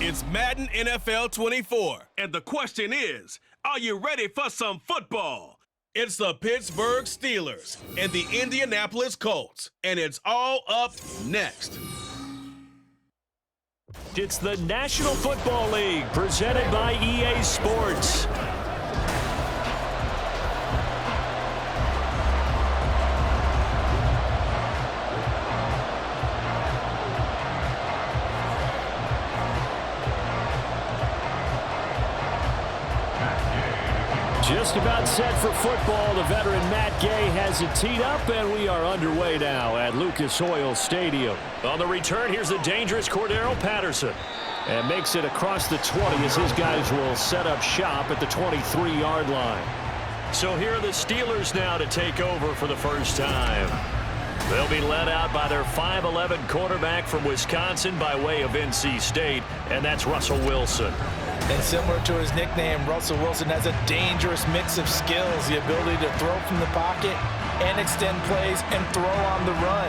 It's Madden NFL 24. And the question is, are you ready for some football? It's the Pittsburgh Steelers and the Indianapolis Colts. And it's all up next. It's the National Football League presented by EA Sports. Just about set for football. The veteran Matt Gay has it teed up, and we are underway now at Lucas Oil Stadium. On the return, here's the dangerous Cordero Patterson. And makes it across the 20 as his guys will set up shop at the 23-yard line. So here are the Steelers now to take over for the first time. They'll be led out by their 5'11" quarterback from Wisconsin by way of NC State, and that's Russell Wilson. And similar to his nickname, Russell Wilson has a dangerous mix of skills, the ability to throw from the pocket and extend plays and throw on the run.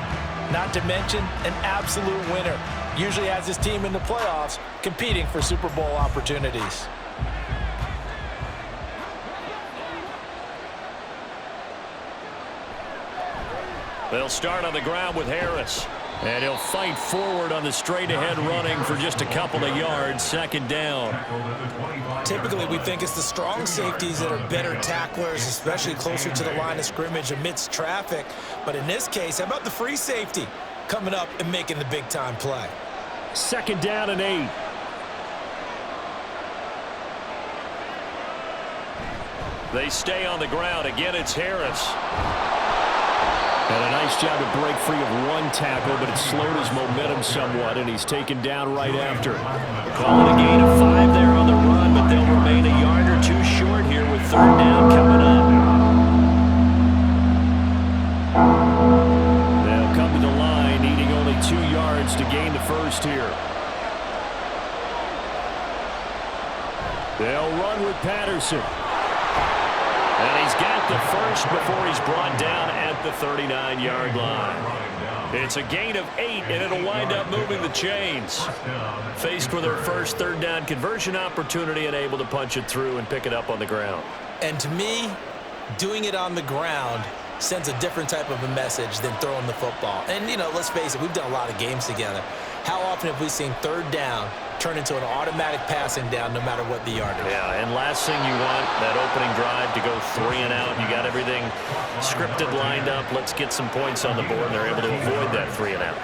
Not to mention an absolute winner. Usually has his team in the playoffs competing for Super Bowl opportunities. They'll start on the ground with Harris. And he'll fight forward on the straight-ahead running for just a couple of yards. Second down. Typically, we think it's the strong safeties that are better tacklers, especially closer to the line of scrimmage amidst traffic. But in this case, how about the free safety coming up and making the big-time play? Second down and 8. They stay on the ground. Again, it's Harris. And a nice job to break free of one tackle, but it slowed his momentum somewhat, and he's taken down right after. Calling a gain of 5 there on the run, but they'll remain a yard or two short here with third down coming up. They'll come to the line, needing only 2 yards to gain the first here. They'll run with Patterson. And he's got the first before he's brought down at the 39-yard line. It's a gain of 8, and it'll wind up moving the chains. Faced with their first third down conversion opportunity and able to punch it through and pick it up on the ground. And to me, doing it on the ground sends a different type of a message than throwing the football. And, you know, let's face it, we've done a lot of games together. How often have we seen third down turn into an automatic passing down no matter what the yardage? Yeah, and last thing you want, that opening drive to go 3 and out. You got everything scripted, lined up. Let's get some points on the board, and they're able to avoid that 3 and out.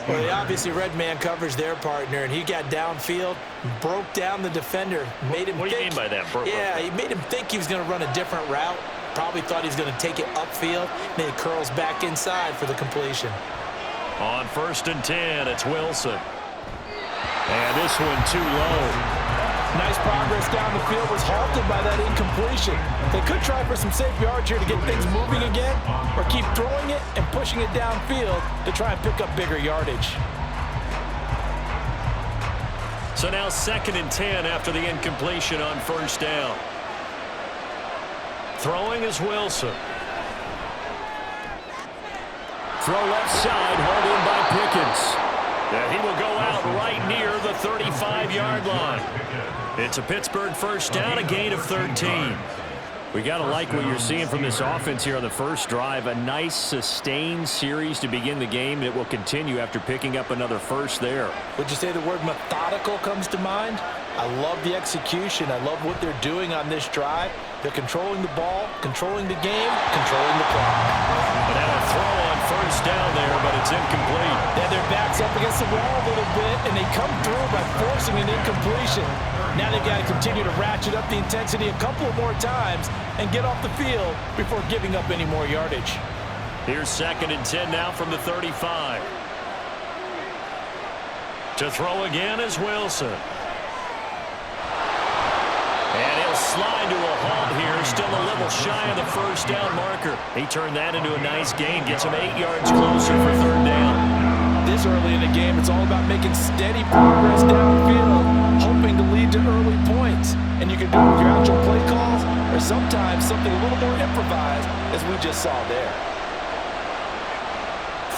Well, they obviously red man coverage their partner, and he got downfield, broke down the defender, made him What do you mean by that? Yeah, he made him think he was going to run a different route. Probably thought he was going to take it upfield, and then he curls back inside for the completion. On 1st and 10, it's Wilson. And this one too low. Nice progress down the field was halted by that incompletion. They could try for some safe yards here to get things moving again, or keep throwing it and pushing it downfield to try and pick up bigger yardage. So now 2nd and 10 after the incompletion on 1st down. Throwing is Wilson. Throw left side, hauled in by Pickens. And he will go out right near the 35-yard line. It's a Pittsburgh first down, a gain of 13. We got to like what you're seeing from this offense here on the first drive. A nice sustained series to begin the game, and it will continue after picking up another first there. Would you say the word methodical comes to mind? I love the execution. I love what they're doing on this drive. They're controlling the ball, controlling the game, controlling the clock. But had a throw on first down there, but it's incomplete. Yeah, their back's up against the wall a little bit, and they come through by forcing an incompletion. Now they've got to continue to ratchet up the intensity a couple more times and get off the field before giving up any more yardage. Here's 2nd and 10 now from the 35. To throw again is Wilson. And he'll slide to a halt here, still a little shy of the first down marker. He turned that into a nice gain, gets him 8 yards closer for third down. This early in the game, it's all about making steady progress downfield, hoping to lead to early points. And you can do it with your actual play calls, or sometimes something a little more improvised, as we just saw there.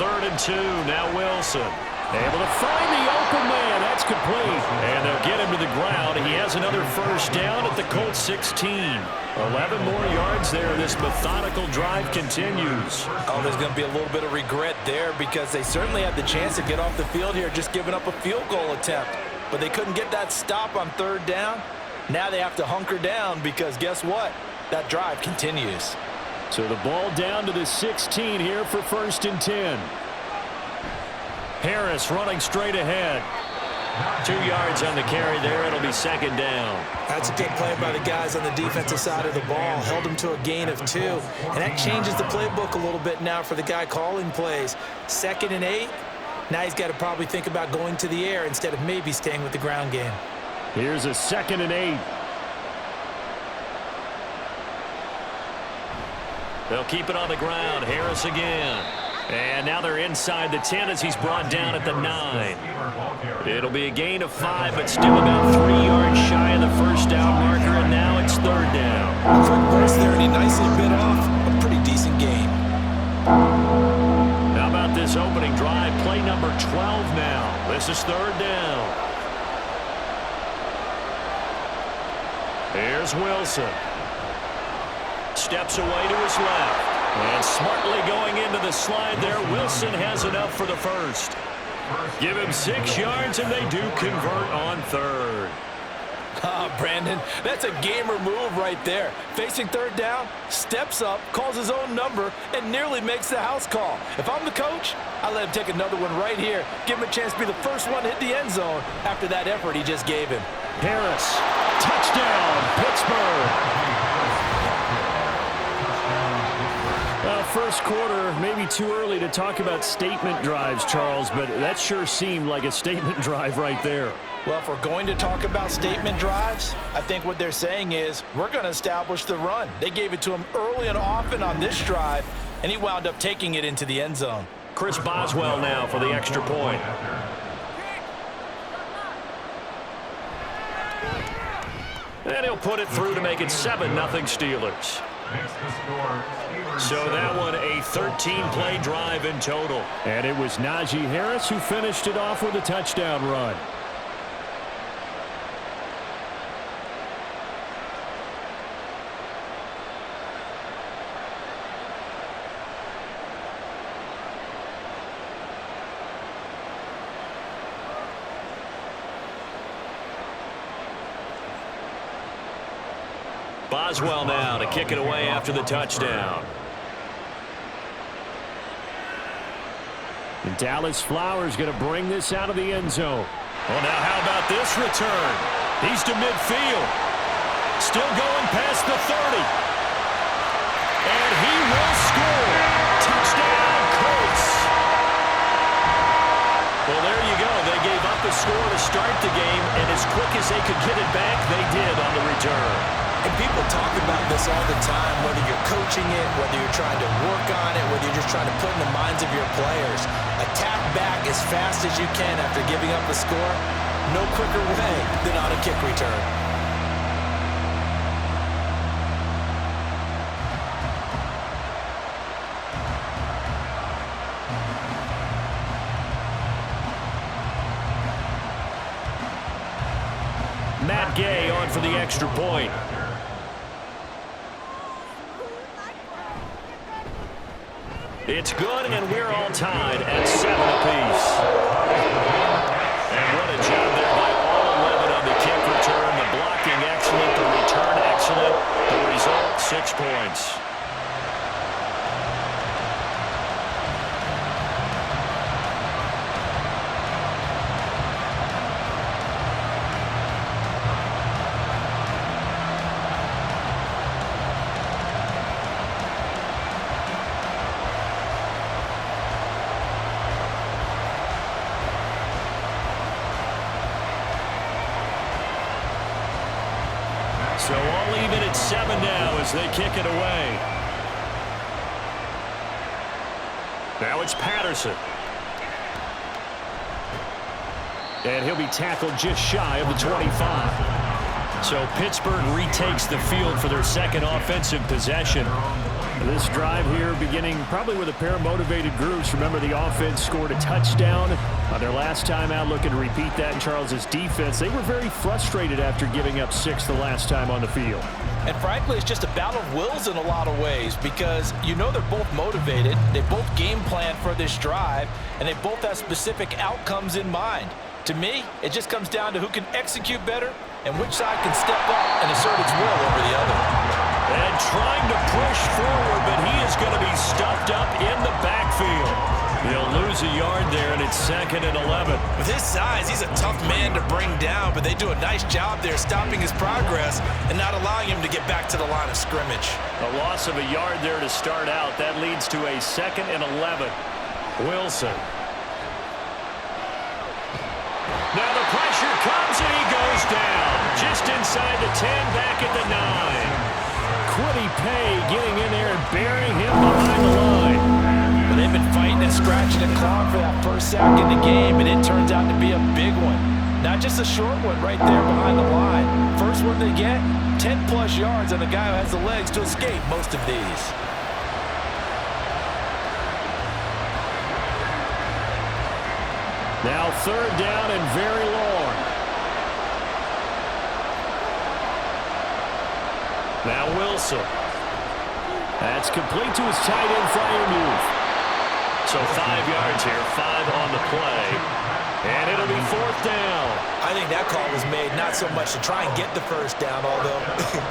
3rd and 2, now Wilson. Able to find the open man. That's complete. And they'll get him to the ground. He has another first down at the Colts 16. 11 more yards there. This methodical drive continues. Oh, there's going to be a little bit of regret there because they certainly had the chance to get off the field here, just giving up a field goal attempt. But they couldn't get that stop on third down. Now they have to hunker down because guess what? That drive continues. So the ball down to the 16 here for 1st and 10. Harris running straight ahead. 2 yards on the carry there. It'll be 2nd down. That's a good play by the guys on the defensive side of the ball. Held them to a gain of 2. And that changes the playbook a little bit now for the guy calling plays. 2nd and 8. Now he's got to probably think about going to the air instead of maybe staying with the ground game. Here's a 2nd and 8. They'll keep it on the ground. Harris again. And now they're inside the 10 as he's brought down at the 9. It'll be a gain of 5, but still about 3 yards shy of the first down marker, and now it's 3rd down. Quick burst there, and he nicely bit off a pretty decent gain. How about this opening drive? Play number 12 now. This is 3rd down. Here's Wilson. Steps away to his left. And smartly going into the slide there, Wilson has enough for the first. Give him 6 yards, and they do convert on 3rd. Brandon, that's a gamer move right there. Facing 3rd down, steps up, calls his own number, and nearly makes the house call. If I'm the coach, I let him take another one right here. Give him a chance to be the first one to hit the end zone after that effort he just gave him. Harris, touchdown, Pittsburgh. First quarter, maybe too early to talk about statement drives, Charles, but that sure seemed like a statement drive right there. Well, if we're going to talk about statement drives, I think what they're saying is we're going to establish the run. They gave it to him early and often on this drive, and he wound up taking it into the end zone. Chris Boswell now for the extra point. And he'll put it through to make it 7-0 Steelers. So that one a 13-play drive in total. And it was Najee Harris who finished it off with a touchdown run. Boswell now to kick it away after the touchdown. And Dallas Flowers going to bring this out of the end zone. Well, now how about this return? He's to midfield. Still going past the 30. And he will score. Touchdown, Colts. Well, there you go. They gave up the score to start the game, and as quick as they could get it back, they did on the return. And people talk about this all the time, whether you're coaching it, whether you're trying to work on it, whether you're just trying to put in the minds of your players. Attack back as fast as you can after giving up a score. No quicker way than on a kick return. Matt Gay on for the extra point. It's good, and we're all tied at 7 apiece. And what a job there by all 11 on the kick return. The blocking excellent, the return excellent. The result, 6 points. So all even at 7 now as they kick it away. Now it's Patterson. And he'll be tackled just shy of the 25. So Pittsburgh retakes the field for their second offensive possession. This drive here beginning probably with a pair of motivated groups. Remember, the offense scored a touchdown on their last time out, looking to repeat that in Charles's defense. They were very frustrated after giving up 6 the last time on the field. And frankly, it's just a battle of wills in a lot of ways because you know they're both motivated, they both game plan for this drive, and they both have specific outcomes in mind. To me, it just comes down to who can execute better and which side can step up and assert its will over the other. And trying to push forward, but he is going to be stuffed up in the backfield. He'll lose a yard there, and it's 2nd and 11. With his size, he's a tough man to bring down, but they do a nice job there stopping his progress and not allowing him to get back to the line of scrimmage. A loss of a yard there to start out. That leads to a 2nd and 11. Wilson. Now the pressure comes, and he goes down. Just inside the 10, back at the 9. Quiddy Pay getting in there and burying him behind the line. But they've been fighting and scratching and clawing for that first sack in the game, and it turns out to be a big one. Not just a short one right there behind the line. First one they get, 10-plus yards on the guy who has the legs to escape most of these. Now 3rd down and very long. Now Wilson. That's complete to his tight end Freiermuth. So 5 yards here, 5 on the play. And it'll be 4th down. I think that call was made not so much to try and get the first down, although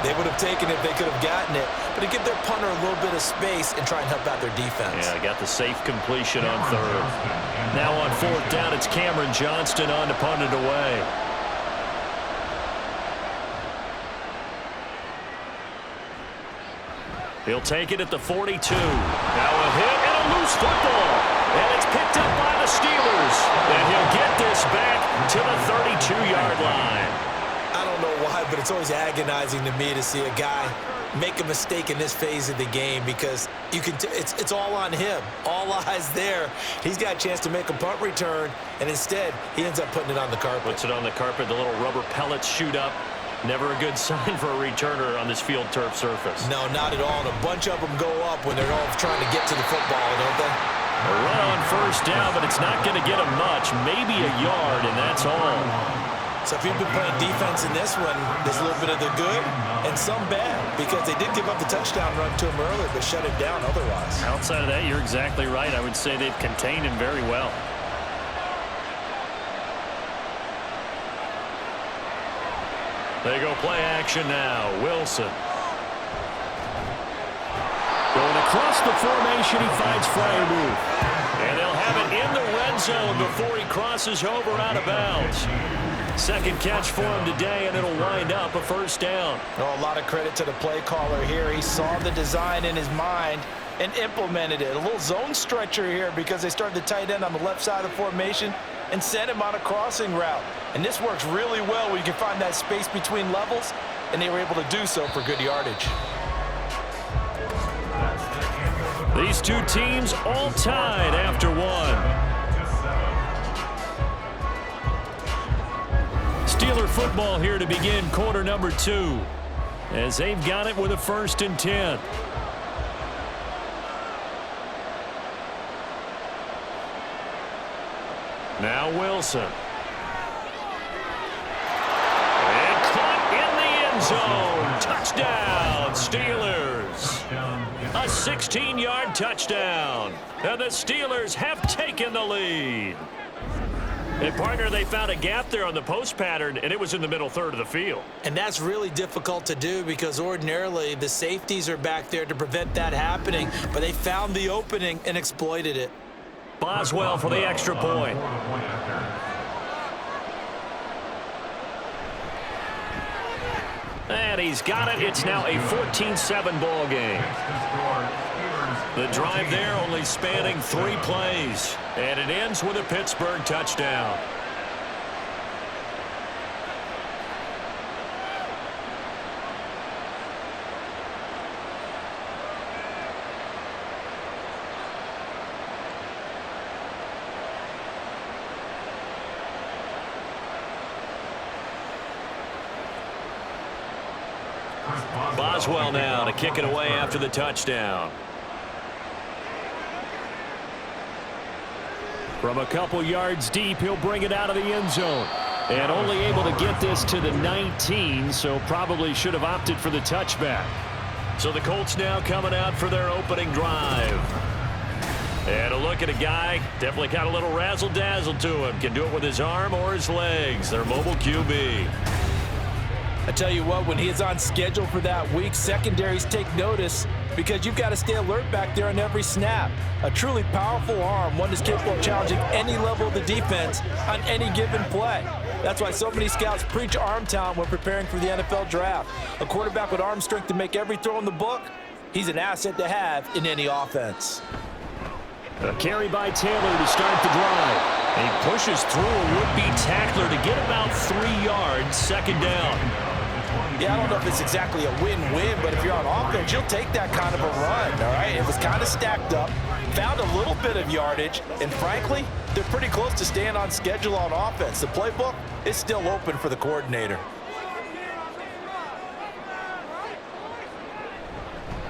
they would have taken it if they could have gotten it, but to give their punter a little bit of space and try and help out their defense. Yeah, got the safe completion on 3rd. Now on 4th down, it's Cameron Johnston on to punt it away. He'll take it at the 42. Now a hit and a loose football. And it's picked up by the Steelers. And he'll get this back to the 32-yard line. I don't know why, but it's always agonizing to me to see a guy make a mistake in this phase of the game because you can it's all on him. All eyes there. He's got a chance to make a punt return, and instead he ends up putting it on the carpet. Puts it on the carpet. The little rubber pellets shoot up. Never a good sign for a returner on this field turf surface. No, not at all. And a bunch of them go up when they're all trying to get to the football, don't they? A run on 1st down, but it's not going to get them much. Maybe a yard, and that's all. So if you've been playing defense in this one, there's a little bit of the good and some bad because they did give up the touchdown run to him earlier, but shut it down otherwise. Outside of that, you're exactly right. I would say they've contained him very well. They go play action now. Wilson. Going across the formation, he finds Freiermuth. And they'll have it in the red zone before he crosses over out of bounds. 2nd catch for him today, and it'll wind up a 1st down. Oh, a lot of credit to the play caller here. He saw the design in his mind and implemented it. A little zone stretcher here because they started the tight end on the left side of the formation and sent him on a crossing route. And this works really well where you can find that space between levels, and they were able to do so for good yardage. These two teams all tied after 1. Steeler football here to begin quarter number 2 as they've got it with a 1st and 10. Now Wilson. And caught in the end zone. Touchdown, Steelers. A 16-yard touchdown. And the Steelers have taken the lead. And, partner, they found a gap there on the post pattern, and it was in the middle 3rd of the field. And that's really difficult to do because ordinarily the safeties are back there to prevent that happening, but they found the opening and exploited it. Boswell for the extra point. And he's got it. It's now a 14-7 ball game. The drive there only spanning 3 plays. And it ends with a Pittsburgh touchdown. Boswell now to kick it away after the touchdown. From a couple yards deep, he'll bring it out of the end zone. And only able to get this to the 19, so probably should have opted for the touchback. So the Colts now coming out for their opening drive. And a look at a guy, definitely got a little razzle-dazzle to him. Can do it with his arm or his legs. Their mobile QB. I tell you what, when he is on schedule for that week, secondaries take notice because you've got to stay alert back there on every snap. A truly powerful arm, one that's capable of challenging any level of the defense on any given play. That's why so many scouts preach arm talent when preparing for the NFL draft. A quarterback with arm strength to make every throw in the book, he's an asset to have in any offense. A carry by Taylor to start the drive. And he pushes through a would-be tackler to get about 3 yards, second down. Yeah, I don't know if it's exactly a win-win, but if you're on offense, you'll take that kind of a run, all right? It was kind of stacked up, found a little bit of yardage, and frankly, they're pretty close to staying on schedule on offense. The playbook is still open for the coordinator.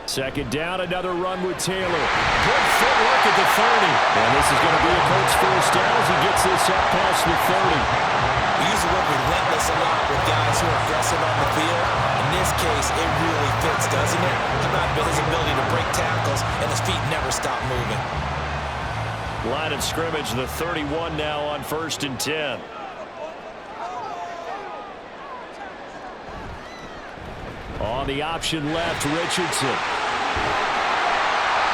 Second down, another run with Taylor. Good footwork at the 30. And this is going to be a Colts first down as he gets this up past the 30. We use the word relentless a lot with guys who are aggressive on the field. In this case, it really fits, doesn't it? How about his ability to break tackles and his feet never stop moving? Line of scrimmage, the 31 now on 1st and 10. On the option left, Richardson.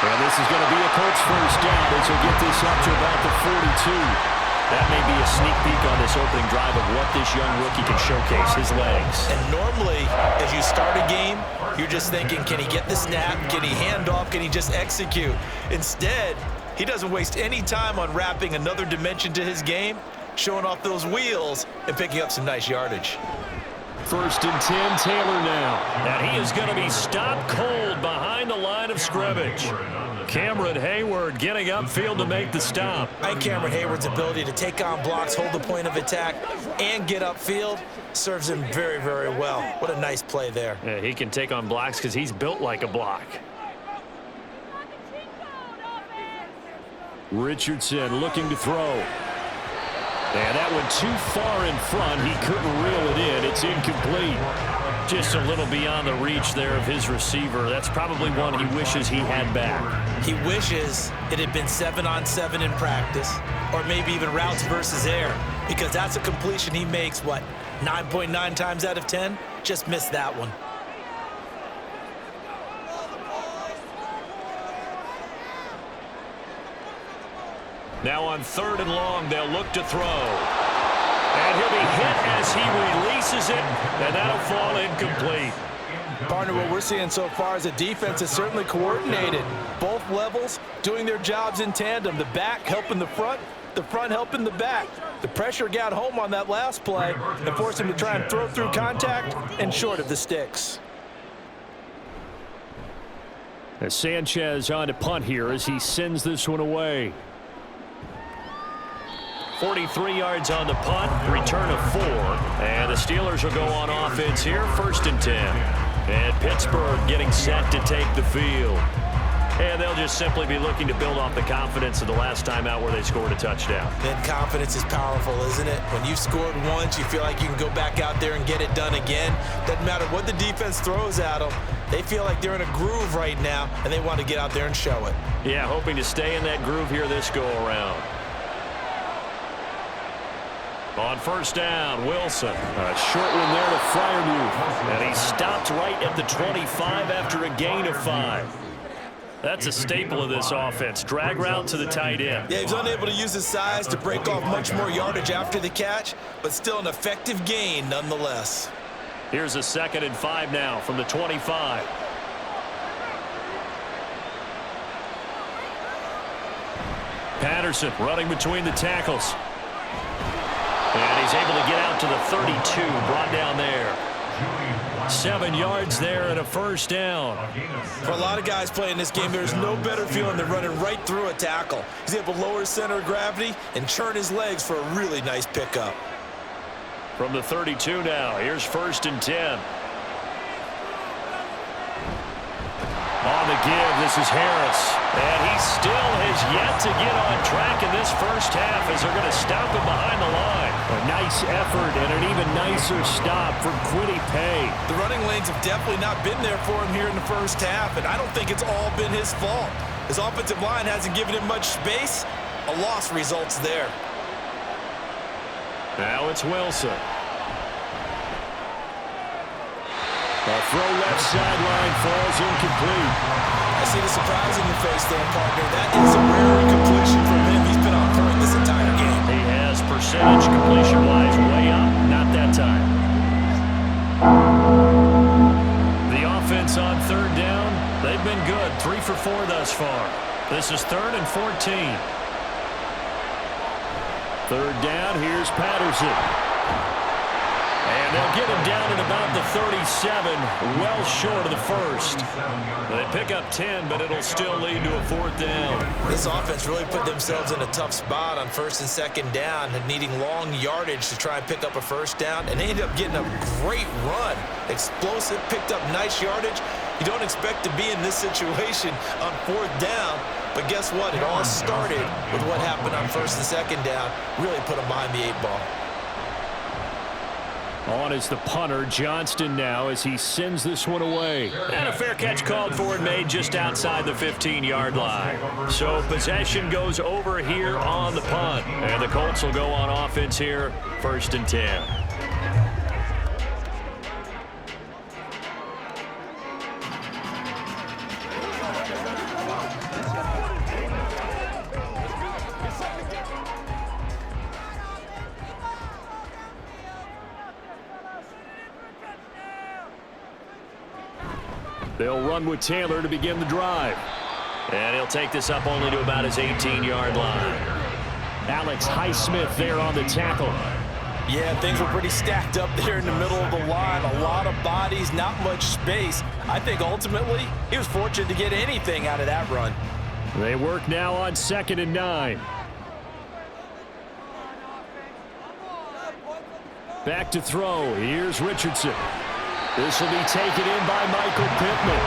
And this is going to be a Colts first down as he'll get this up to about the 42. That may be a sneak peek on this opening drive of what this young rookie can showcase, his legs. And normally, as you start a game, you're just thinking, can he get the snap? Can he hand off? Can he just execute? Instead, he doesn't waste any time on wrapping another dimension to his game, showing off those wheels and picking up some nice yardage. 1st and 10, Taylor now. And he is going to be stopped cold behind the line of scrimmage. Cameron Hayward getting upfield to make the stop. I think Cameron Hayward's ability to take on blocks, hold the point of attack, and get upfield serves him very, very well. What a nice play there. Yeah, he can take on blocks because he's built like a block. Richardson looking to throw. And that went too far in front. He couldn't reel it in. It's incomplete. Just a little beyond the reach there of his receiver. That's probably one he wishes he had back. He wishes it had been 7-on-7 in practice, or maybe even routes versus air, because that's a completion he makes, 9.9 times out of 10? Just missed that one. Now on 3rd and long, they'll look to throw. And he'll be hit as he releases it, and that'll fall incomplete. Partner, what we're seeing so far is the defense is certainly coordinated. Both levels doing their jobs in tandem. The back helping the front helping the back. The pressure got home on that last play and forced him to try and throw through contact and short of the sticks. As Sanchez on to punt here as he sends this one away. 43 yards on the punt, return of 4. And the Steelers will go on offense here, 1st and 10. And Pittsburgh getting set to take the field. And they'll just simply be looking to build off the confidence of the last time out where they scored a touchdown. Then confidence is powerful, isn't it? When you've scored once, you feel like you can go back out there and get it done again. Doesn't matter what the defense throws at them. They feel like they're in a groove right now, and they want to get out there and show it. Yeah, hoping to stay in that groove here this go-around. On 1st down, Wilson. A short one there to Freiermuth. And he stopped right at the 25 after a gain of 5. That's a staple of this offense. Drag route to the tight end. Yeah, he was unable to use his size to break off much more yardage after the catch, but still an effective gain nonetheless. Here's a 2nd and 5 now from the 25. Patterson running between the tackles. And he's able to get out to the 32, brought down there. 7 yards there and a 1st down. For a lot of guys playing this game, there's no better feeling than running right through a tackle. He's able to lower his center of gravity and churn his legs for a really nice pickup. From the 32 now, here's 1st and 10. to give. This is Harris. And he still has yet to get on track in this first half as they're going to stop him behind the line. A nice effort and an even nicer stop from Quiddy Pay. The running lanes have definitely not been there for him here in the first half, and I don't think it's all been his fault. His offensive line hasn't given him much space. A loss results there. Now it's Wilson. A throw left sideline falls incomplete. I see the surprise in your face there, partner. That is a rare incompletion from him. He's been on point this entire game. He has percentage completion-wise way up. Not that time. The offense on third down, they've been good. 3 for 4 thus far. This is 3rd and 14. Third down, here's Patterson. And they'll get him down at about the 37, well short of the first. They pick up 10, but it'll still lead to a 4th down. This offense really put themselves in a tough spot on 1st and 2nd down, and needing long yardage to try and pick up a 1st down, and they ended up getting a great run. Explosive, picked up nice yardage. You don't expect to be in this situation on 4th down, but guess what? It all started with what happened on 1st and 2nd down. Really put them behind the 8 ball. On is the punter, Johnston now, as he sends this one away. And a fair catch called for and made just outside the 15-yard line. So possession goes over here on the punt. And the Colts will go on offense here, 1st and 10. They'll run with Taylor to begin the drive. And he'll take this up only to about his 18-yard line. Alex Highsmith there on the tackle. Yeah, things were pretty stacked up there in the middle of the line. A lot of bodies, not much space. I think ultimately he was fortunate to get anything out of that run. They work now on 2nd and 9. Back to throw. Here's Richardson. This will be taken in by Michael Pittman.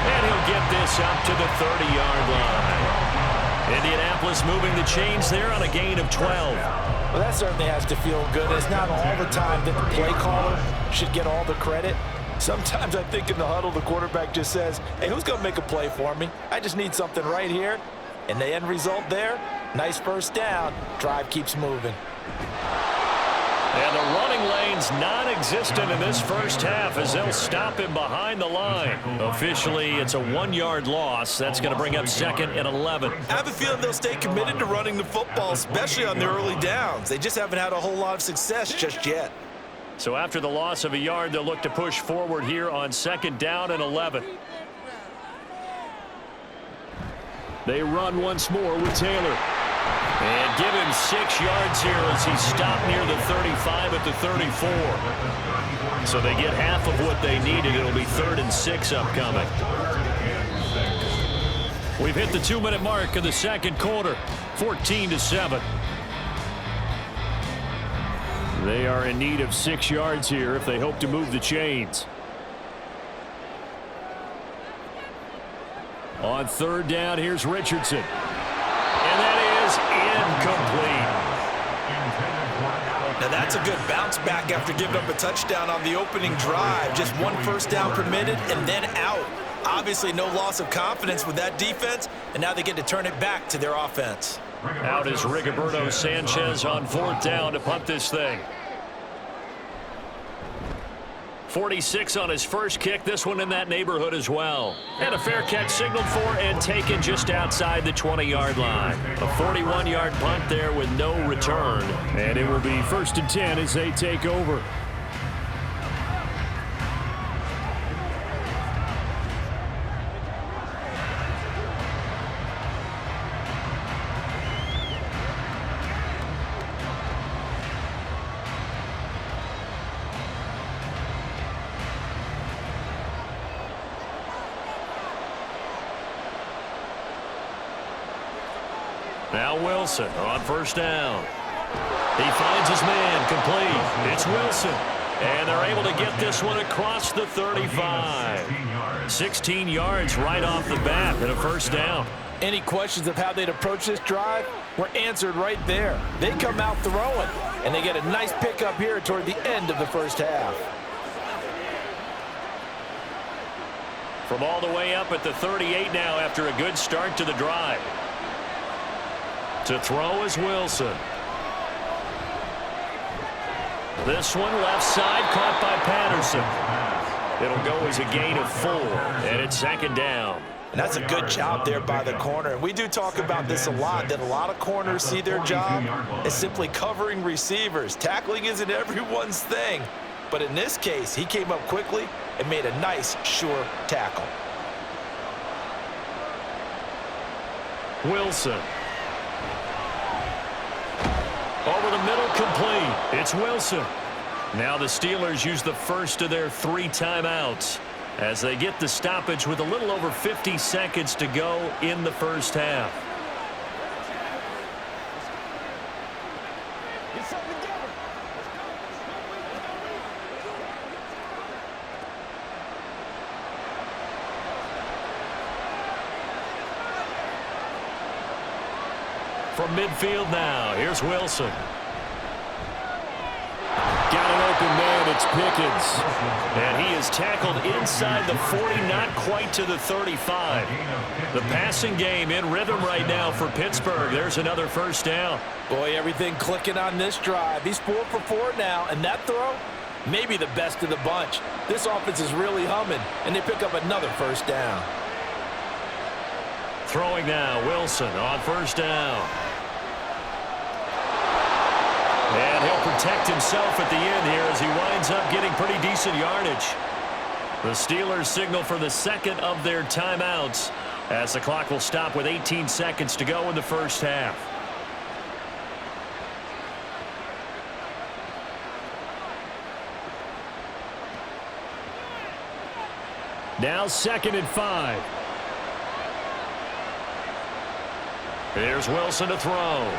And he'll get this up to the 30-yard line. Indianapolis moving the chains there on a gain of 12. Well, that certainly has to feel good. It's not all the time that the play caller should get all the credit. Sometimes I think in the huddle, the quarterback just says, hey, who's going to make a play for me? I just need something right here. And the end result there, nice 1st down. Drive keeps moving. And the running lane's non-existent in this first half as they'll stop him behind the line. Officially, it's a 1-yard loss. That's going to bring up 2nd and 11. I have a feeling they'll stay committed to running the football, especially on their early downs. They just haven't had a whole lot of success just yet. So after the loss of a yard, they'll look to push forward here on 2nd down and 11. They run once more with Taylor. And give him 6 yards here as he's stopped near the 35 at the 34. So they get half of what they needed. It'll be 3rd and 6 upcoming. We've hit the 2-minute mark of the 2nd quarter, 14-7. They are in need of 6 yards here if they hope to move the chains. On 3rd down, here's Richardson. And that is incomplete. Now that's a good bounce back after giving up a touchdown on the opening drive. Just 1 1st down permitted and then out. Obviously no loss of confidence with that defense, and now they get to turn it back to their offense. Out is Rigoberto Sanchez on 4th down to punt this thing. 46 on his first kick. This one in that neighborhood as well. And a fair catch signaled for and taken just outside the 20-yard line. A 41-yard punt there with no return. And it will be 1st and 10 as they take over. Now Wilson on 1st down. He finds his man complete. It's Wilson. And they're able to get this one across the 35. 16 yards right off the bat and a first down. Any questions of how they'd approach this drive were answered right there. They come out throwing, and they get a nice pickup here toward the end of the first half. From all the way up at the 38 now after a good start to the drive. To throw is Wilson. This one left side caught by Patterson. It'll go as a gain of 4, and it's second down. And that's a good job there by the corner. And we do talk about this a lot, that a lot of corners see their job as simply covering receivers. Tackling isn't everyone's thing. But in this case, he came up quickly and made a nice, sure tackle. Wilson. Over the middle, complete. It's Wilson. Now the Steelers use the first of their 3 timeouts as they get the stoppage with a little over 50 seconds to go in the first half. From midfield now, here's Wilson. Got an open man, it's Pickens. And he is tackled inside the 40, not quite to the 35. The passing game in rhythm right now for Pittsburgh. There's another first down. Boy, everything clicking on this drive. He's 4 for 4 now, and that throw, maybe the best of the bunch. This offense is really humming, and they pick up another first down. Throwing now, Wilson on first down. And he'll protect himself at the end here as he winds up getting pretty decent yardage. The Steelers signal for the second of their timeouts as the clock will stop with 18 seconds to go in the first half. Now second and 5. Here's Wilson to throw.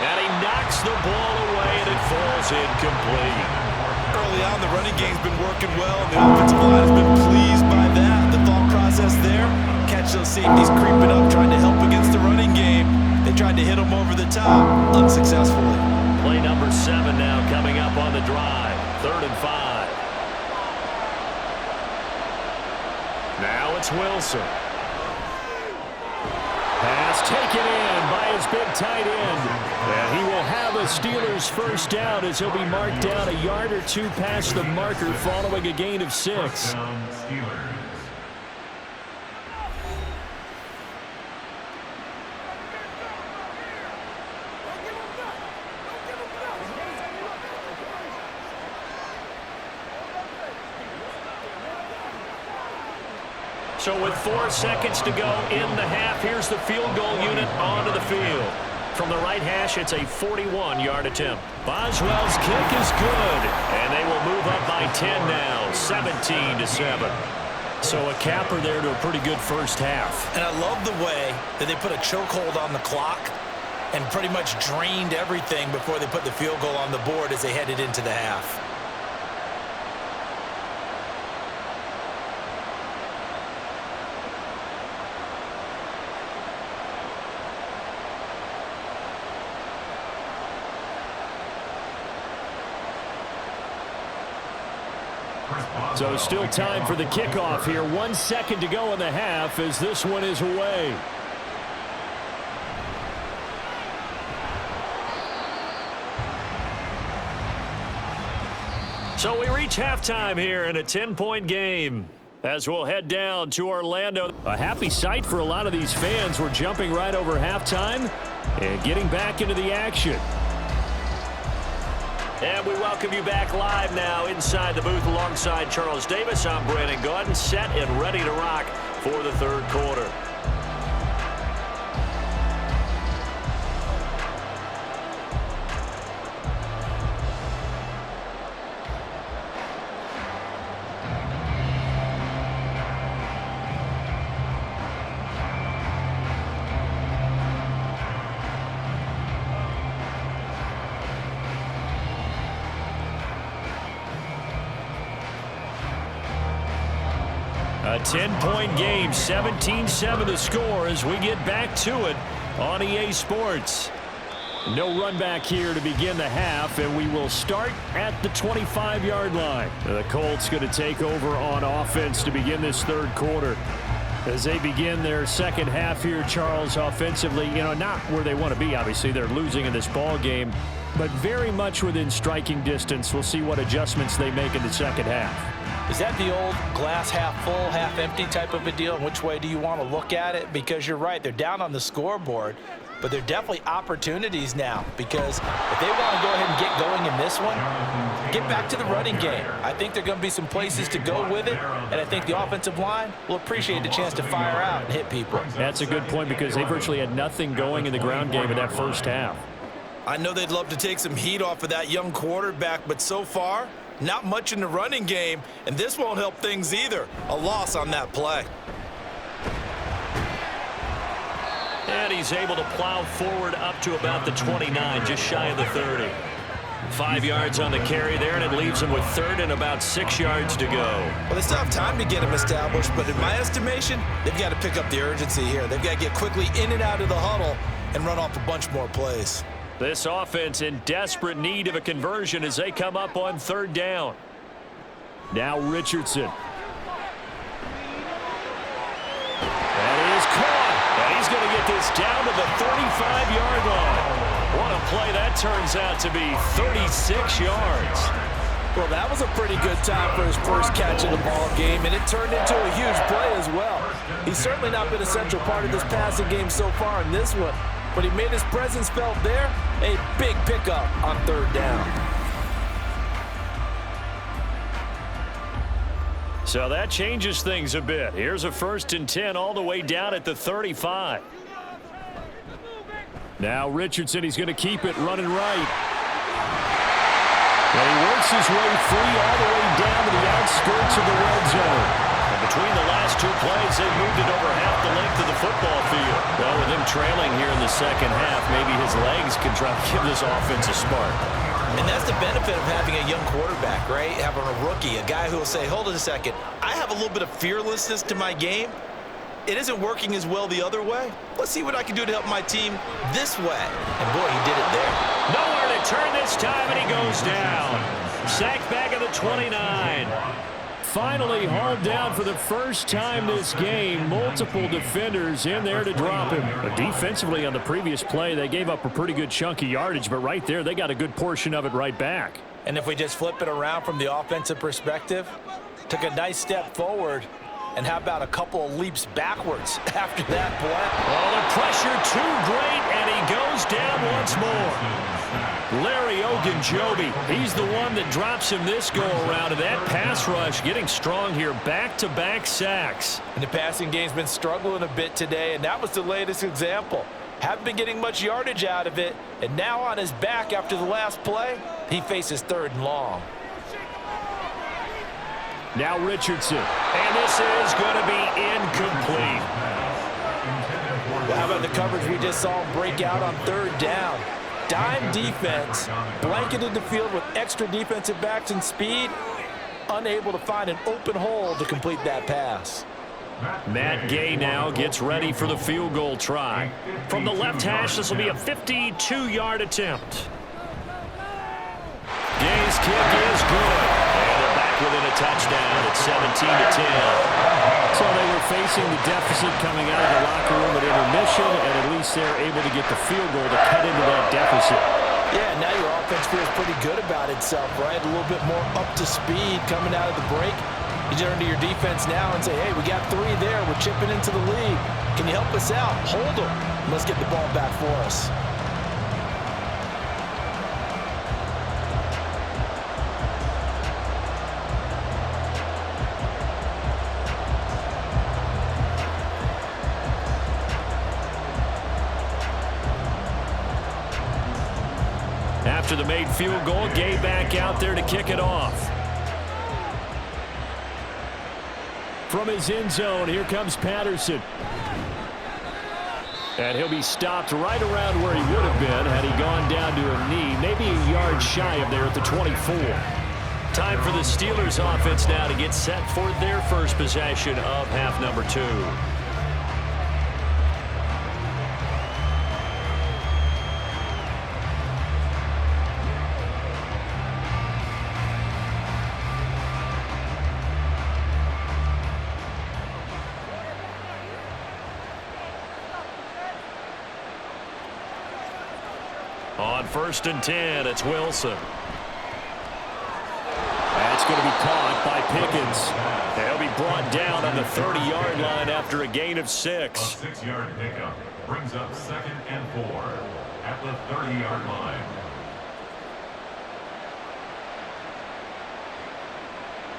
And he knocks the ball away, and it falls incomplete. Early on, the running game's been working well, and the offensive line has been pleased by that. The thought process there, catch those safeties creeping up, trying to help against the running game. They tried to hit them over the top, unsuccessfully. Play number 7 now coming up on the drive. 3rd and 5. Now it's Wilson. Pass taken in by his big tight end. And he will have a Steelers first down as he'll be marked down a yard or 2 past the marker following a gain of 6. So with 4 seconds to go in the half, here's the field goal unit onto the field. From the right hash, it's a 41-yard attempt. Boswell's kick is good, and they will move up by 10 now, 17-7. So a capper there to a pretty good first half. And I love the way that they put a chokehold on the clock and pretty much drained everything before they put the field goal on the board as they headed into the half. So still time for the kickoff here. 1 second to go in the half as this one is away. So we reach halftime here in a 10-point game as we'll head down to Orlando. A happy sight for a lot of these fans. We're jumping right over halftime and getting back into the action. And we welcome you back live now inside the booth alongside Charles Davis. I'm Brandon Gaudin, set and ready to rock for the third quarter. A 10-point game, 17-7 the score as we get back to it on EA Sports. No run back here to begin the half, and we will start at the 25-yard line. The Colts going to take over on offense to begin this third quarter. As they begin their second half here, Charles, offensively, not where they want to be, obviously. They're losing in this ball game, but very much within striking distance. We'll see what adjustments they make in the second half. Is that the old glass half full, half empty type of a deal? Which way do you want to look at it? Because you're right, they're down on the scoreboard, but they're definitely opportunities now, because if they want to go ahead and get going in this one, get back to the running game. I think there are going to be some places to go with it, and I think the offensive line will appreciate the chance to fire out and hit people. That's a good point, because they virtually had nothing going in the ground game in that first half. I know they'd love to take some heat off of that young quarterback, but so far, not much in the running game, and this won't help things either. A loss on that play. And he's able to plow forward up to about the 29, just shy of the 30. 5 yards on the carry there, and it leaves him with third and about 6 yards to go. Well, they still have time to get him established, but in my estimation, they've got to pick up the urgency here. They've got to get quickly in and out of the huddle and run off a bunch more plays. This offense in desperate need of a conversion as they come up on third down. Now Richardson. That is caught. And he's going to get this down to the 35-yard line. What a play that turns out to be, 36 yards. Well, that was a pretty good time for his first catch in the ball game, and it turned into a huge play as well. He's certainly not been a central part of this passing game so far in this one, but he made his presence felt there. A big pickup on third down. So that changes things a bit. Here's a 1st and 10 all the way down at the 35. Now Richardson, he's going to keep it running right. And he works his way free all the way down to the outskirts of the red zone. And between the last two plays, they've moved it over half the length of the football field. Well, with him trailing here in the second half, maybe his legs can try to give this offense a spark. And that's the benefit of having a young quarterback, right? Having a rookie, a guy who will say, hold it a second, I have a little bit of fearlessness to my game. It isn't working as well the other way. Let's see what I can do to help my team this way. And boy, he did it there. Nowhere to turn this time, and he goes down. Sacked back at the 29. Finally hauled down for the first time this game. Multiple defenders in there to drop him. But defensively on the previous play, they gave up a pretty good chunk of yardage, but right there, they got a good portion of it right back. And if we just flip it around from the offensive perspective, took a nice step forward, and how about a couple of leaps backwards after that play? Oh, the pressure too great, and he goes down once more. Larry Ogunjobi, he's the one that drops him this go-around, and that pass rush getting strong here, back-to-back sacks. And the passing game's been struggling a bit today, and that was the latest example. Haven't been getting much yardage out of it, and now on his back after the last play, he faces 3rd and long. Now Richardson, and this is going to be incomplete. Well, how about the coverage we just saw break out on 3rd down? Dime defense, blanketed the field with extra defensive backs and speed, unable to find an open hole to complete that pass. Matt Gay now gets ready for the field goal try. From the left hash, this will be a 52-yard attempt. Gay's kick is good. And they're back within a touchdown at 17-10. So they were facing the deficit coming out of the locker room at intermission, and at least they're able to get the field goal to cut into that deficit. Yeah, now your offense feels pretty good about itself, right? A little bit more up to speed coming out of the break. You turn to your defense now and say, hey, we got 3 there. We're chipping into the lead. Can you help us out? Hold them. Let's get the ball back for us. After the made field goal, Gay back out there to kick it off. From his end zone, here comes Patterson. And he'll be stopped right around where he would have been had he gone down to a knee, maybe a yard shy of there at the 24. Time for the Steelers offense now to get set for their first possession of half number 2. On 1st and 10, it's Wilson. That's going to be caught by Pickens. They'll be brought down on the 30-yard line after a gain of 6. A 6-yard pickup brings up 2nd and 4 at the 30-yard line.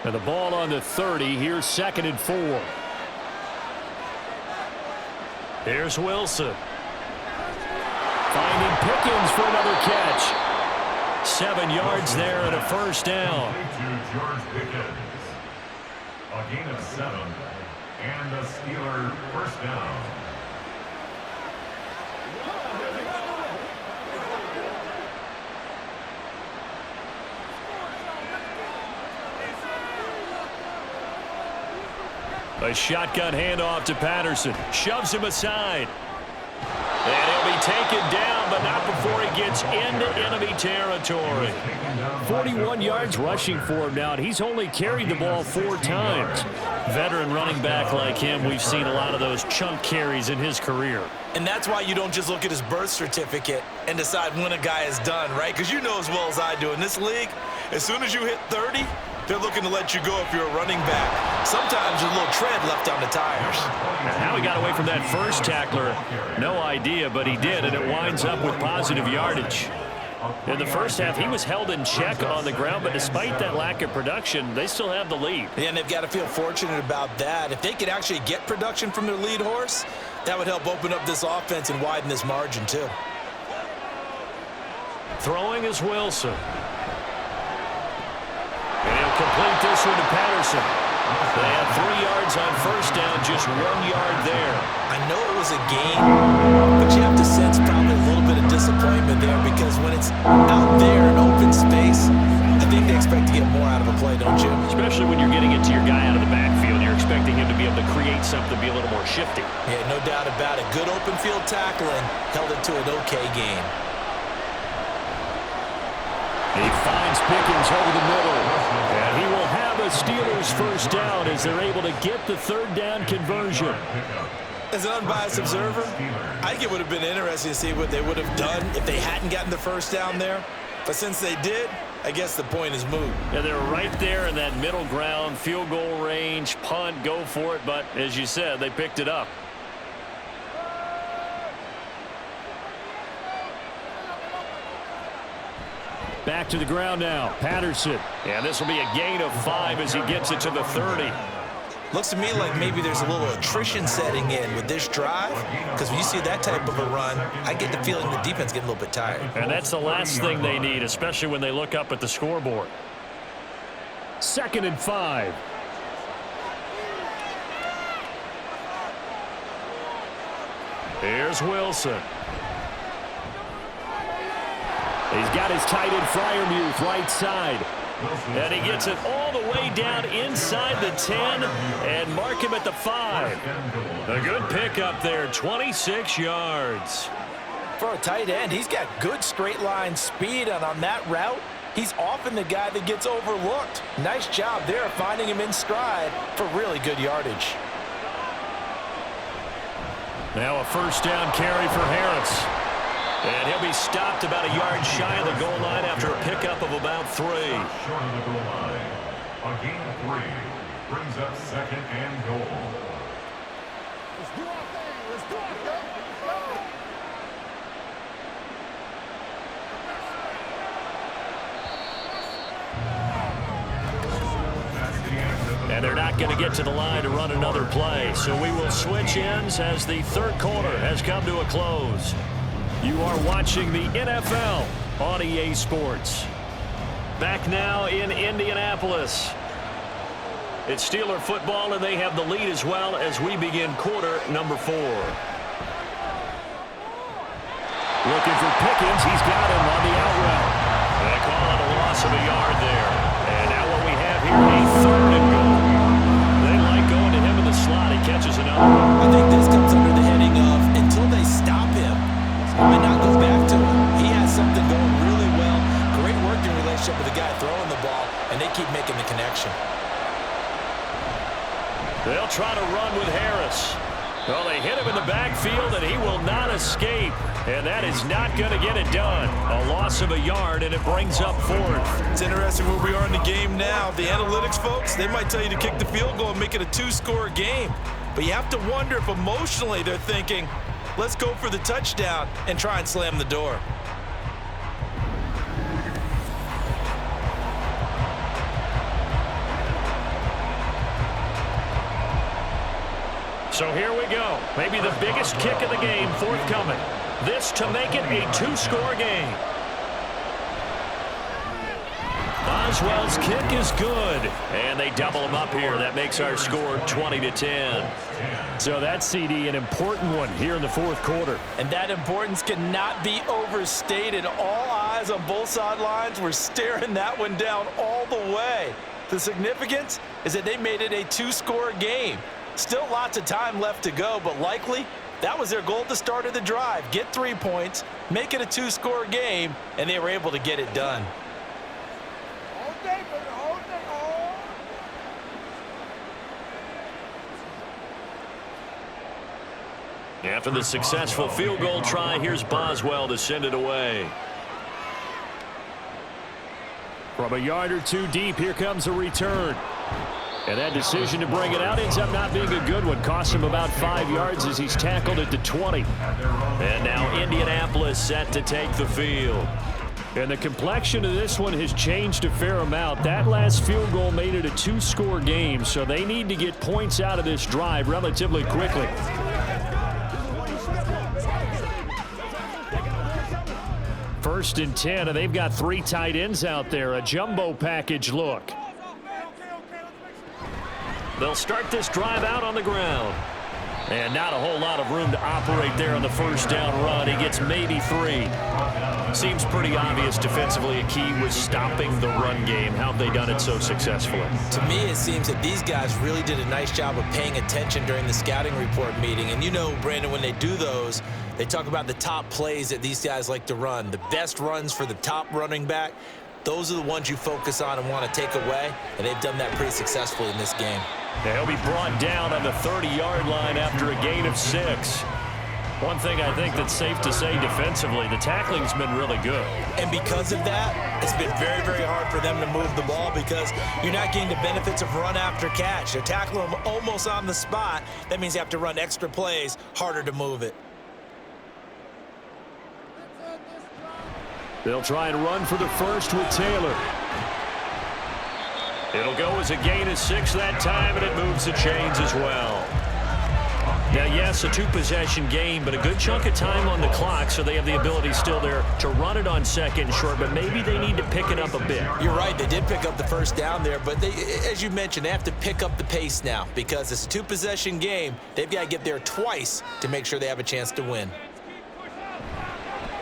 And the ball on the 30. Here's 2nd and 4. Here's Wilson. Finding Pickens for another catch. 7 yards there and a first down. To George Pickens. A gain of 7 and a Steeler first down. A shotgun handoff to Patterson. Shoves him aside. And he'll be taken down, but not before he gets into enemy territory. 41 yards rushing for him now, and he's only carried the ball 4 times. Veteran running back like him, we've seen a lot of those chunk carries in his career. And that's why you don't just look at his birth certificate and decide when a guy is done, right? Because you know as well as I do, in this league, as soon as you hit 30, they're looking to let you go if you're a running back. Sometimes there's a little tread left on the tires. How he got away from that first tackler, no idea, but he did, and it winds up with positive yardage. In the first half, he was held in check on the ground, but despite that lack of production, they still have the lead. Yeah, and they've got to feel fortunate about that. If they could actually get production from their lead horse, that would help open up this offense and widen this margin, too. Throwing is Wilson. And he'll complete this one to Patterson. They have 3 yards on first down, just 1 yard there. I know it was a game, but you have to sense probably a little bit of disappointment there because when it's out there in open space, I think they expect to get more out of a play, don't you? Especially when you're getting it to your guy out of the backfield. You're expecting him to be able to create something, be a little more shifty. Yeah, no doubt about it. Good open field tackling held it to an okay game. He finds Pickens over the middle. And he will have a Steelers first down as they're able to get the 3rd down conversion. As an unbiased observer, I think it would have been interesting to see what they would have done if they hadn't gotten the first down there. But since they did, I guess the point is moot. Yeah, they're right there in that middle ground, field goal range, punt, go for it. But as you said, they picked it up. Back to the ground now. Patterson. And this will be a gain of 5 as he gets it to the 30. Looks to me like maybe there's a little attrition setting in with this drive, because when you see that type of a run, I get the feeling the defense getting a little bit tired. And that's the last thing they need, especially when they look up at the scoreboard. 2nd and 5. Here's Wilson. He's got his tight end Freiermuth right side. And he gets it all the way down inside the 10 and mark him at the 5. A good pickup there, 26 yards. For a tight end, he's got good straight line speed, and on that route, he's often the guy that gets overlooked. Nice job there finding him in stride for really good yardage. Now a first down carry for Harris. And he'll be stopped about a yard shy of the goal line after a pickup of about 3. Short of the goal line. A gain of 3 brings up 2nd and goal. And they're not going to get to the line to run another play. So we will switch ends as the 3rd quarter has come to a close. You are watching the NFL on EA Sports. Back now in Indianapolis. It's Steeler football, and they have the lead as well as we begin quarter number 4. Looking for Pickens. He's got him on the out route. They call it a loss of a yard there. And now here, a 3rd and goal. They like going to him in the slot. He catches another one. I think this comes under the heading of until they stop him and not go back to him. He has something going really well. Great working relationship with the guy throwing the ball, and they keep making the connection. They'll try to run with Harris. Well, they hit him in the backfield, and he will not escape. And that is not going to get it done. A loss of a yard, and it brings up 4th. It's interesting where we are in the game now. The analytics folks, they might tell you to kick the field goal and make it a 2-score game. But you have to wonder if emotionally they're thinking, let's go for the touchdown and try and slam the door. So here we go. Maybe the biggest kick of the game forthcoming. This to make it a 2-score game. Boswell's kick is good. And they double him up here. That makes our score 20-10. So that's, CD, an important one here in the 4th quarter. And that importance cannot be overstated. All eyes on both sidelines were staring that one down all the way. The significance is that they made it a 2-score game. Still lots of time left to go, but likely that was their goal at the start of the drive. Get 3 points, make it a 2-score game, and they were able to get it done. After the successful field goal try, here's Boswell to send it away. From a yard or 2 deep, here comes a return. And that decision to bring it out ends up not being a good one. Costs him about 5 yards as he's tackled at the 20. And now Indianapolis set to take the field. And the complexion of this one has changed a fair amount. That last field goal made it a 2-score game, so they need to get points out of this drive relatively quickly. First and 10, and they've got 3 tight ends out there. A jumbo package look. They'll start this drive out on the ground. And not a whole lot of room to operate there on the first down run. He gets maybe 3. Seems pretty obvious defensively a key was stopping the run game. How have they done it so successfully? To me, it seems that these guys really did a nice job of paying attention during the scouting report meeting. And you know, Brandon, when they do those, they talk about the top plays that these guys like to run. The best runs for the top running back. Those are the ones you focus on and want to take away. And they've done that pretty successfully in this game. He'll be brought down on the 30-yard line after a gain of 6. One thing I think that's safe to say defensively, the tackling's been really good. And because of that, it's been very, very hard for them to move the ball because you're not getting the benefits of run after catch. They're tackling them almost on the spot. That means you have to run extra plays, harder to move it. They'll try and run for the first with Taylor. It'll go as a gain of 6 that time, and it moves the chains as well. Now, yes, a 2-possession game, but a good chunk of time on the clock, so they have the ability still there to run it on 2nd and short, but maybe they need to pick it up a bit. You're right. They did pick up the first down there, but they, as you mentioned, they have to pick up the pace now because it's a 2-possession game. They've got to get there twice to make sure they have a chance to win.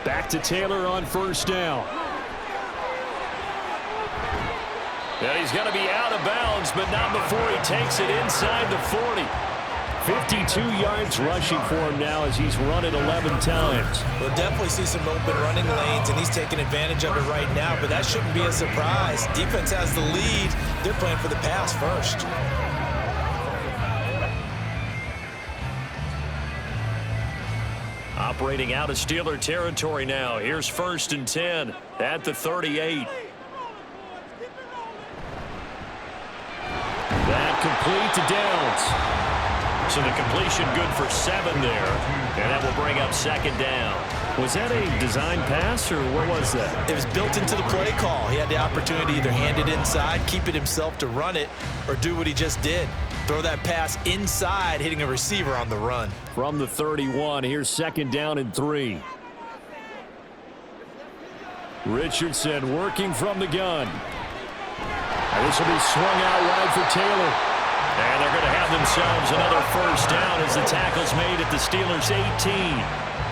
Back to Taylor on first down. And he's going to be out of bounds, but not before he takes it inside the 40. 52 yards rushing for him now as he's run it 11 times. We'll definitely see some open running lanes, and he's taking advantage of it right now, but that shouldn't be a surprise. Defense has the lead. They're playing for the pass first. Operating out of Steeler territory now. Here's 1st and 10 at the 38. That complete to Downs. So the completion good for 7 there. And that will bring up 2nd down. Was that a design pass, or what was that? It was built into the play call. He had the opportunity to either hand it inside, keep it himself to run it, or do what he just did. Throw that pass inside, hitting a receiver on the run. From the 31, here's 2nd down and 3. Richardson working from the gun. And this will be swung out wide for Taylor. And they're going to have themselves another first down as the tackle's made at the Steelers' 18.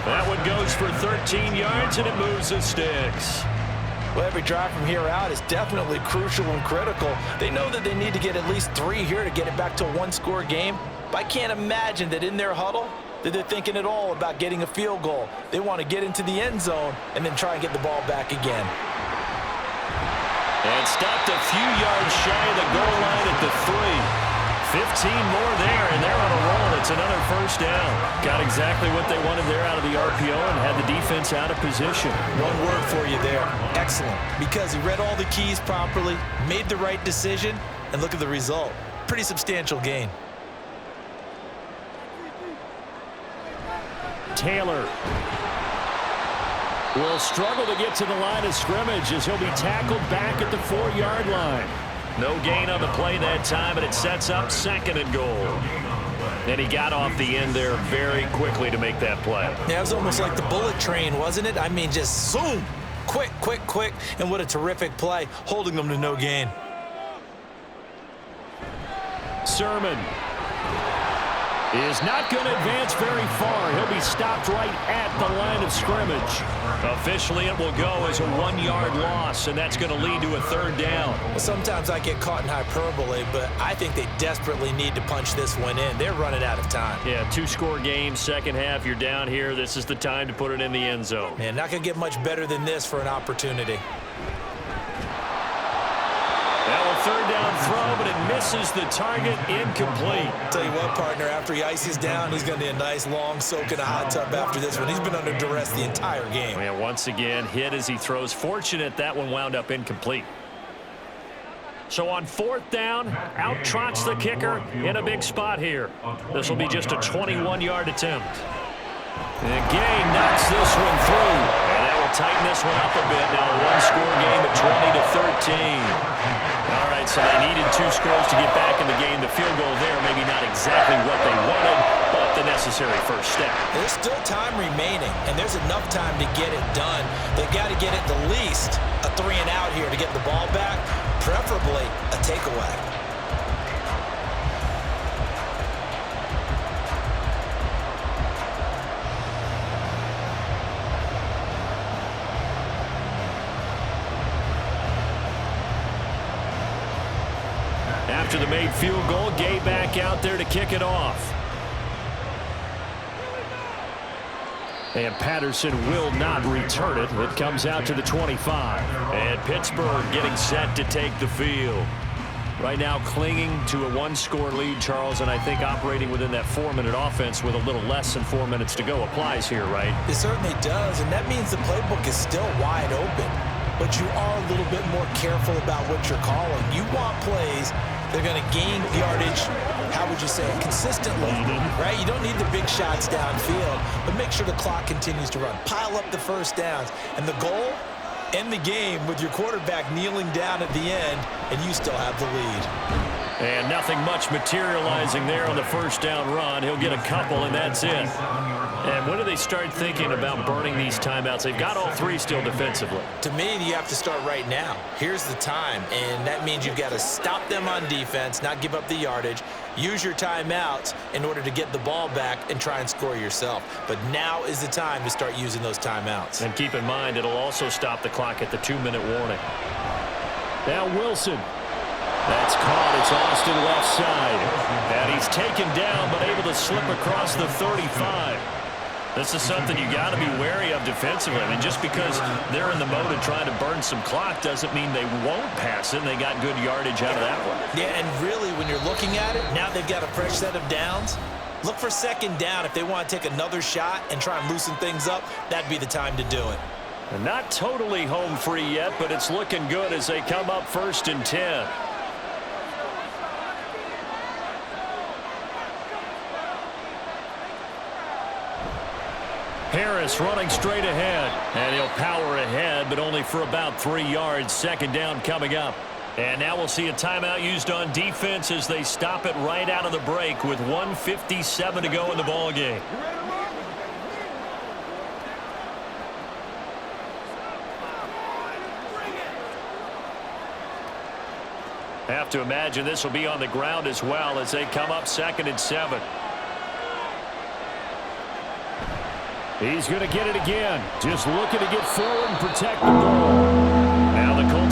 That one goes for 13 yards, and it moves the sticks. Well, every drive from here out is definitely crucial and critical. They know that they need to get at least 3 here to get it back to a one-score game. But I can't imagine that in their huddle that they're thinking at all about getting a field goal. They want to get into the end zone and then try and get the ball back again. And stopped a few yards shy of the goal line at the 3. 15 more there, and they're on a roll. It's another first down. Got exactly what they wanted there out of the RPO and had the defense out of position. One word for you there, excellent. Because he read all the keys properly, made the right decision, and look at the result. Pretty substantial gain. Taylor will struggle to get to the line of scrimmage as he'll be tackled back at the 4-yard line. No gain on the play that time, and it sets up 2nd and goal. And he got off the end there very quickly to make that play. Yeah, it was almost like the bullet train, wasn't it? I mean, just zoom. Quick, quick, quick. And what a terrific play, holding them to no gain. Sermon is not going to advance very far. He'll be stopped right at the line of scrimmage. Officially, it will go as a 1-yard loss, and that's going to lead to a 3rd down. Well, sometimes I get caught in hyperbole, but I think they desperately need to punch this one in. They're running out of time. Yeah, 2-score game, second half, you're down here. This is the time to put it in the end zone. Man, not going to get much better than this for an opportunity. Now a 3rd down throw, but it misses the target, incomplete. Tell you what, partner, after he ices down, he's going to need a nice long soak in a hot tub after this one. He's been under duress the entire game. And once again, hit as he throws. Fortunate that one wound up incomplete. So on 4th down, out trots the kicker in a big spot here. This will be just a 21-yard attempt. And Gay knocks this one through. And that will tighten this one up a bit. Now a 1-score game at 20-13. All right, so they needed 2 scores to get back in the game. The field goal there, maybe not exactly what they wanted, but the necessary first step. There's still time remaining, and there's enough time to get it done. They've got to get at the least a 3 and out here to get the ball back, preferably a takeaway. After the made field goal, Gay back out there to kick it off. And Patterson will not return it. It comes out to the 25. And Pittsburgh getting set to take the field. Right now clinging to a 1-score lead, Charles, and I think operating within that 4-minute offense with a little less than 4 minutes to go applies here, right? It certainly does, and that means the playbook is still wide open. But you are a little bit more careful about what you're calling. You want plays they're going to gain yardage, how would you say, consistently, right? You don't need the big shots downfield, but make sure the clock continues to run. Pile up the first downs. And the goal, end the game with your quarterback kneeling down at the end, and you still have the lead. And nothing much materializing there on the first down run. He'll get a couple, and that's it. And when do they start thinking about burning these timeouts? They've got all 3 still defensively. To me, you have to start right now. Here's the time, and that means you've got to stop them on defense, not give up the yardage, use your timeouts in order to get the ball back and try and score yourself. But now is the time to start using those timeouts. And keep in mind, it'll also stop the clock at the 2-minute warning. Now Wilson. That's caught. It's Austin left side. And he's taken down, but able to slip across the 35. This is something you got to be wary of defensively. I mean, just because they're in the mode of trying to burn some clock doesn't mean they won't pass it. And they got good yardage out of that one. Yeah, and really, when you're looking at it, now they've got a fresh set of downs. Look for 2nd down. If they want to take another shot and try and loosen things up, that'd be the time to do it. And not totally home free yet, but it's looking good as they come up 1st and 10. Harris running straight ahead, and he'll power ahead, but only for about 3 yards. 2nd down coming up. And now we'll see a timeout used on defense as they stop it right out of the break with 1:57 to go in the ball game. Have to imagine this will be on the ground as well as they come up 2nd and 7. He's going to get it again. Just looking to get forward and protect the ball.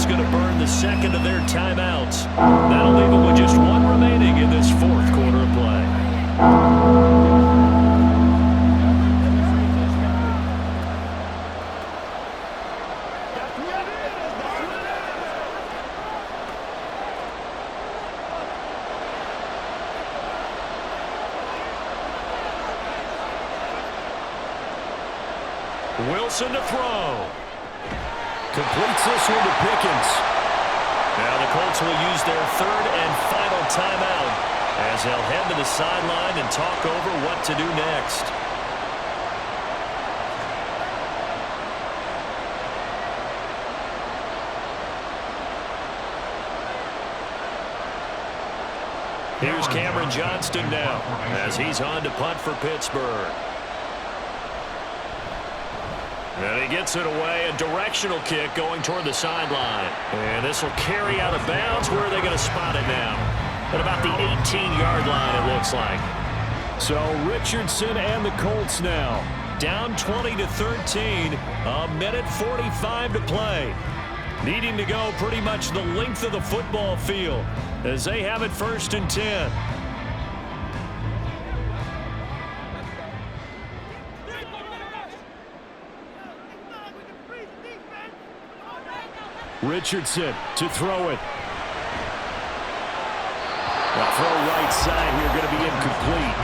going to burn the second of their timeouts. That'll leave them with just one remaining in this fourth quarter of play. Wilson to throw. Completes this one to Pickens. Now the Colts will use their third and final timeout as they'll head to the sideline and talk over what to do next. Here's Cameron Johnston now as he's on to punt for Pittsburgh. And he gets it away, a directional kick going toward the sideline. And this will carry out of bounds. Where are they going to spot it now? At about the 18-yard line, it looks like. So Richardson and the Colts now down 20-13, a minute 45 to play. Needing to go pretty much the length of the football field as they have it 1st and 10. Richardson to throw it. The throw right side here going to be incomplete.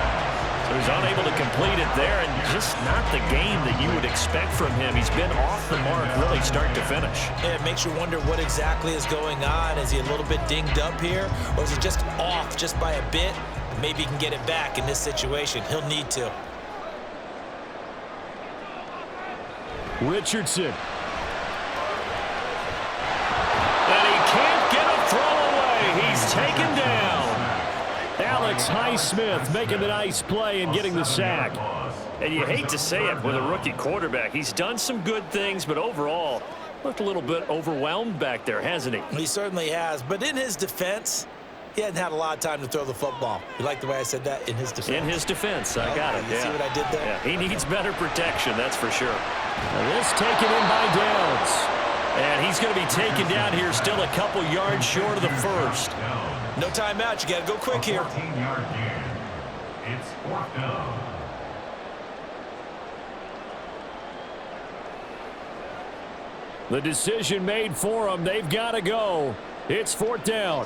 So he's unable to complete it there, and just not the game that you would expect from him. He's been off the mark really start to finish. Yeah, it makes you wonder what exactly is going on. Is he a little bit dinged up here, or is it just off just by a bit? Maybe he can get it back in this situation. He'll need to. Richardson. And he can't get a throw away. He's taken down. Alex Highsmith making the nice play and getting the sack. And you hate to say it with a rookie quarterback. He's done some good things, but overall looked a little bit overwhelmed back there, hasn't he? He certainly has. But in his defense, he hadn't had a lot of time to throw the football. You like the way I said that? In his defense. In his defense. I got it. You see what I did there? Yeah, he needs better protection, that's for sure. And this taken in by Downs. And he's going to be taken down here still a couple yards short of the first. No timeout. You got to go quick here. 14-yard gain. It's 4th down. The decision made for them. They've got to go. It's 4th down.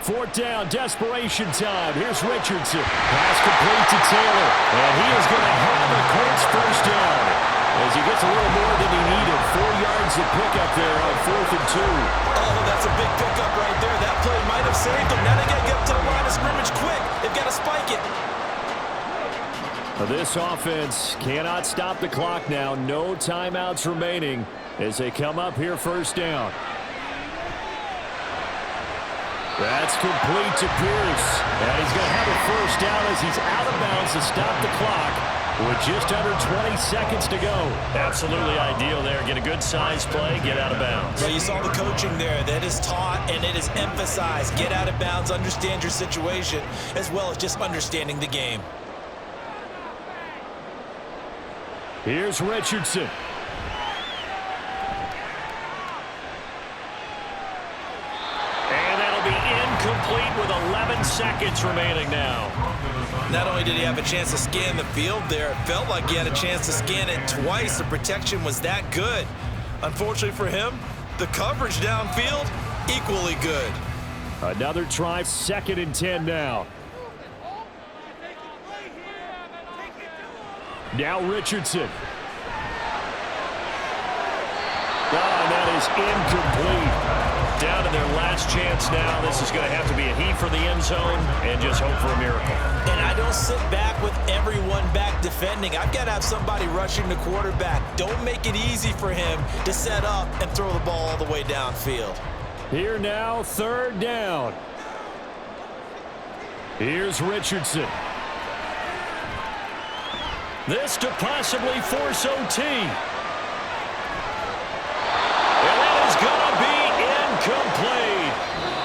4th down, desperation time. Here's Richardson. Pass complete to Taylor. And he is going to have the Colts first down as he gets a little more than he needed. 4 yards to pick up there on 4th and 2. Oh, that's a big pickup right there. That play might have saved them. Now they got to get up to the line of scrimmage quick. They've got to spike it. This offense cannot stop the clock now. No timeouts remaining as they come up here 1st down. That's complete to Pierce. And he's going to have a 1st down as he's out of bounds to stop the clock with just under 20 seconds to go. Absolutely ideal there. Get a good size play, get out of bounds. Well, you saw the coaching there. That is taught and it is emphasized. Get out of bounds, understand your situation, as well as just understanding the game. Here's Richardson. Incomplete with 11 seconds remaining now. Not only did he have a chance to scan the field there, it felt like he had a chance to scan it twice. The protection was that good. Unfortunately for him, the coverage downfield, equally good. Another try, 2nd and 10 now. Now Richardson. And that is incomplete. Down to their last chance now. This is going to have to be a heave for the end zone and just hope for a miracle. And I don't sit back with everyone back defending. I've got to have somebody rushing the quarterback. Don't make it easy for him to set up and throw the ball all the way downfield. Here now, 3rd down. Here's Richardson. This to possibly force OT. And that is going to be incomplete.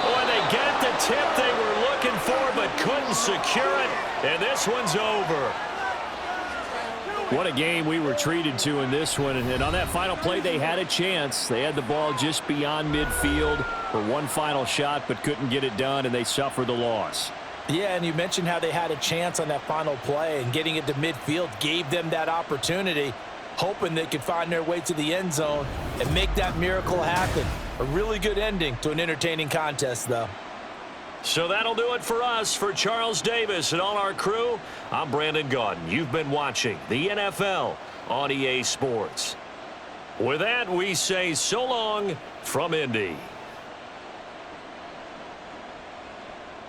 Boy, they got the tip they were looking for but couldn't secure it, and this one's over. What a game we were treated to in this one. And on that final play, they had a chance. They had the ball just beyond midfield for one final shot, but couldn't get it done, and they suffered the loss. Yeah, and you mentioned how they had a chance on that final play, and getting it to midfield gave them that opportunity, hoping they could find their way to the end zone and make that miracle happen. A really good ending to an entertaining contest, though. So that'll do it for us. For Charles Davis and all our crew, I'm Brandon Gaudin. You've been watching the NFL on EA Sports. With that, we say so long from Indy.